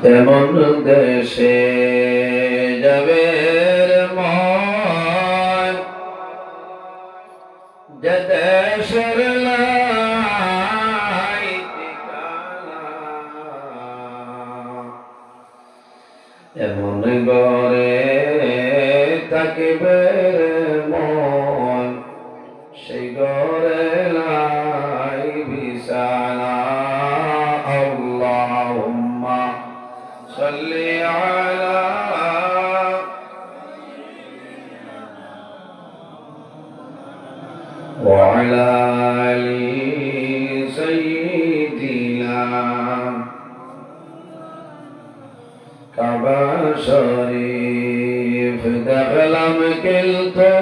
এমন দেশে যাবে মন, যে দেশের নাই ঠিকানা। এমন ঘরে থাকিবে মন, সেই ঘরে নাই বিছানা। আল্লাহুম্মা সাল্লি আলা ওয়া আলা আলি সাইয়্যিদিনা। কাবা শরীফ দেখলাম কিন্তু